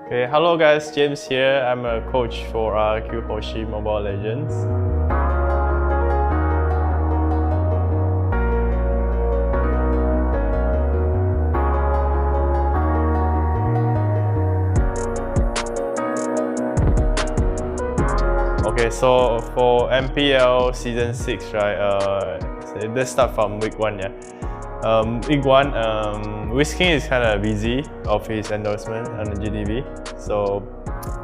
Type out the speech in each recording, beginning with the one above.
Okay, hello guys, James here. I'm a coach for Hoshi Mobile Legends. Okay, so for MPL Season 6, right, let's start from week 1, yeah. Week 1, Whisking is kind of busy of his endorsement on the GDB, so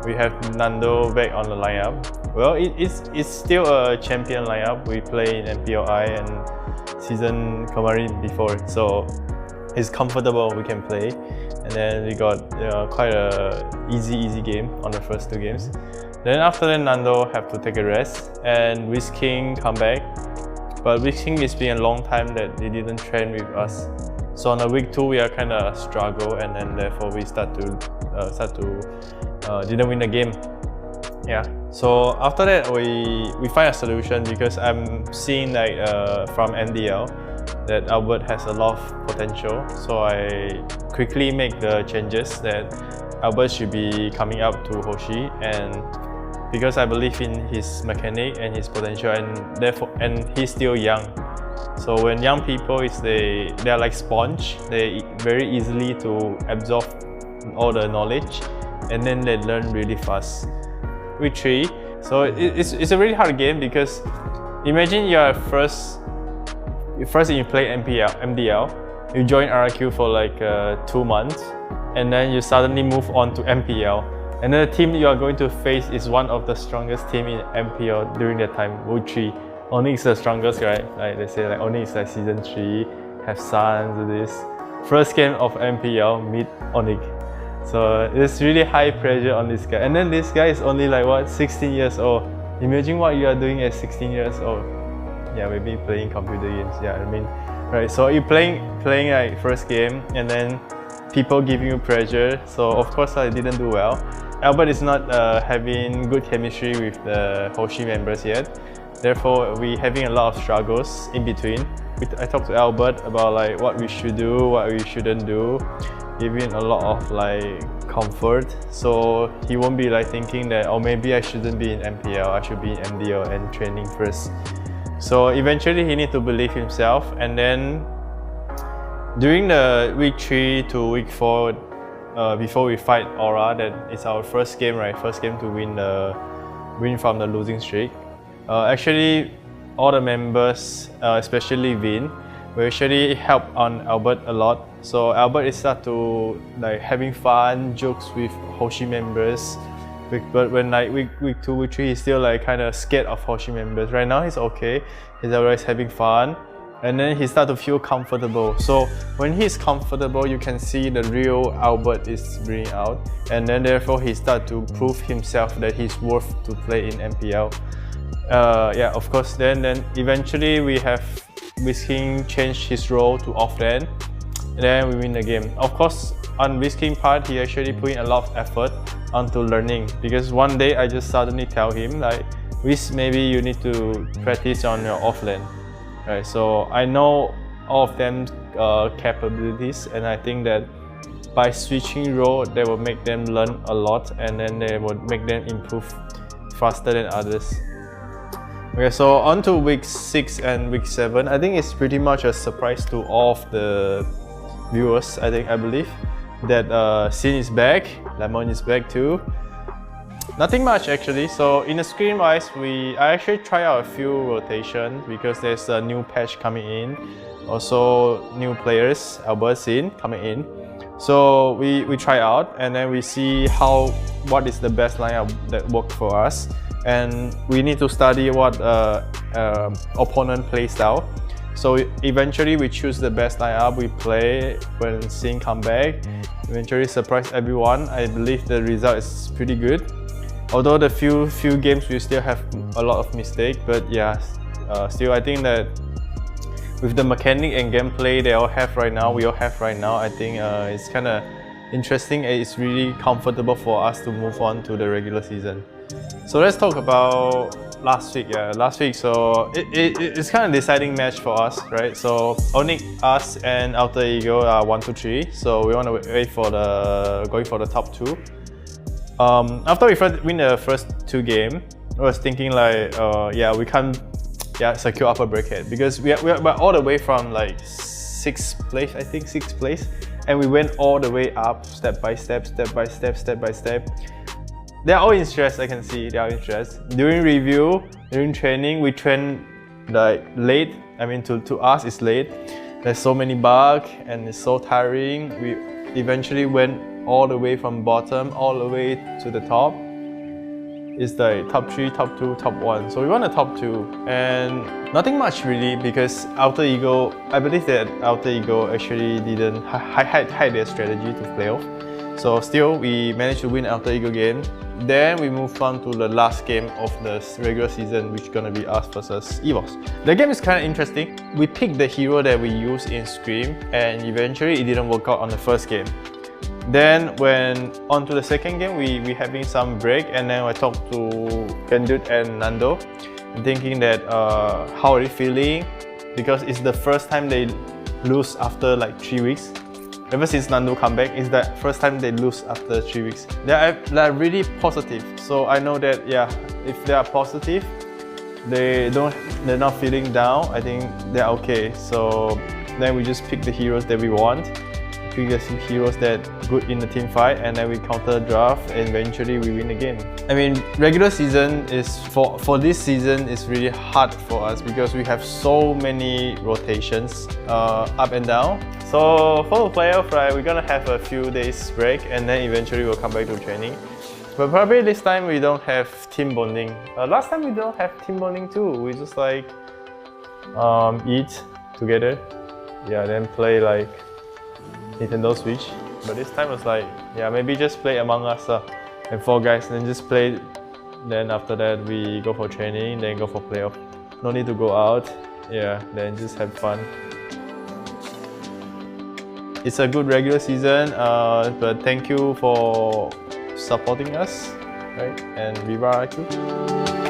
we have Nando back on the lineup. Well, it's still a champion lineup. We play in MPLI and season kemarin before, so it's comfortable, we can play. And then we got quite a easy game on the first 2 games. Then after that, Nando have to take a rest and Whisking come back. But Whisking it's been a long time that they didn't train with us. So on the week 2 we are kind of struggle, and then therefore we didn't win the game. Yeah. So after that we find a solution, because I'm seeing like from NDL that Albert has a lot of potential. So I quickly make the changes that Albert should be coming up to Hoshi, and because I believe in his mechanic and his potential, and he's still young. So when young people they are like sponge, they very easily to absorb all the knowledge, and then they learn really fast. Week 3, so it's a really hard game, because imagine you are first you play MDL, you join RQ for like 2 months, and then you suddenly move on to MPL. And then the team you are going to face is one of the strongest team in MPL during that time, Week 3. Onyx is the strongest, right? Like they say, like Onyx is like season 3, have Suns, this. First game of MPL, meet Onyx. So it's really high pressure on this guy. And then this guy is only like what, 16 years old. Imagine what you are doing at 16 years old. Yeah, maybe playing computer games. Yeah, I mean, right? So you're playing like first game, and then people giving you pressure. So of course I didn't do well. Albert is not having good chemistry with the Hoshi members yet. Therefore, we having a lot of struggles in between. I talked to Albert about like what we should do, what we shouldn't do, giving a lot of like comfort. So he won't be like thinking that, oh, maybe I shouldn't be in MPL, I should be in MDL and training first. So eventually he need to believe himself, and then during the week 3 to week 4, before we fight Aura, that is our first game, right? First game to win from the losing streak. Actually, all the members, especially Vin, will actually help on Albert a lot. So Albert is start to like having fun jokes with Hoshi members. But when like week 2, week 3, he's still like kind of scared of Hoshi members. Right now he's okay. He's always having fun. And then he starts to feel comfortable. So when he's comfortable, you can see the real Albert is bringing out. And then therefore he starts to prove himself that he's worth to play in MPL. Yeah, of course, then eventually we have Whisking change his role to offlane, and then we win the game. Of course, on Whisking part, he actually put in a lot of effort onto learning, because one day I just suddenly tell him like, Whis, maybe you need to practice on your offlane. Right, so I know all of them capabilities, and I think that by switching role, they will make them learn a lot, and then they will make them improve faster than others. Okay, so on to week 6 and week 7. I think it's pretty much a surprise to all of the viewers. I believe that Sin is back, Lemon is back too. Nothing much actually. So in the screen wise, I actually try out a few rotations, because there's a new patch coming in, also new players, Albert, Sin coming in. So we try out, and then we see what is the best lineup that worked for us, and we need to study what opponent play style. So eventually we choose the best lineup we play when Sin come back. Eventually surprise everyone. I believe the result is pretty good. Although the few games we still have a lot of mistakes, but yeah, still I think that with the mechanic and gameplay we all have right now, I think it's kind of interesting, and it's really comfortable for us to move on to the regular season. So let's talk about last week. Yeah, last week. So it's kind of deciding match for us, right? So Onyx, us, and Alter Ego are 1, 2, 3. So we want to wait for going for the top 2. After we win the first 2 games, I was thinking like, yeah, we can't secure upper bracket because we're all the way from like 6th place, I think 6th place, and we went all the way up step by step. They're all in stress. I can see they are in stress. During review, during training, we train like late. I mean, to us it's late. There's so many bugs and it's so tiring. We eventually went all the way from bottom all the way to the top. It's like top 3, top 2, top 1. So we won the top 2 and nothing much really because Alter Ego, I believe that Alter Ego actually didn't hide their strategy to playoff. So still we managed to win Alter Ego game. Then we move on to the last game of the regular season, which is gonna be us versus EVOS. The game is kind of interesting. We picked the hero that we used in Scream and eventually it didn't work out on the first game. Then when on to the second game, we having some break and then I talked to Kendut and Nando, thinking that how are they feeling? Because it's the first time they lose after like 3 weeks. Ever since Nando come back, it's the first time they lose after 3 weeks. They're really positive. So I know that if they are positive, they're not feeling down. I think they're okay. So then we just pick the heroes that we want. Pick the heroes that good in the team fight, and then we counter draft, and eventually we win the game. I mean, regular season is for this season is really hard for us because we have so many rotations up and down. So for the playoff, right, we're gonna have a few days break, and then eventually we'll come back to training. But probably this time we don't have team bonding. Last time we don't have team bonding too. We just like eat together, then play like Nintendo Switch. But this time was like, maybe just play Among Us and 4 guys, and then just play. Then after that we go for training, then go for playoff. No need to go out. Then just have fun. It's a good regular season, but thank you for supporting us, right? And Viva IQ.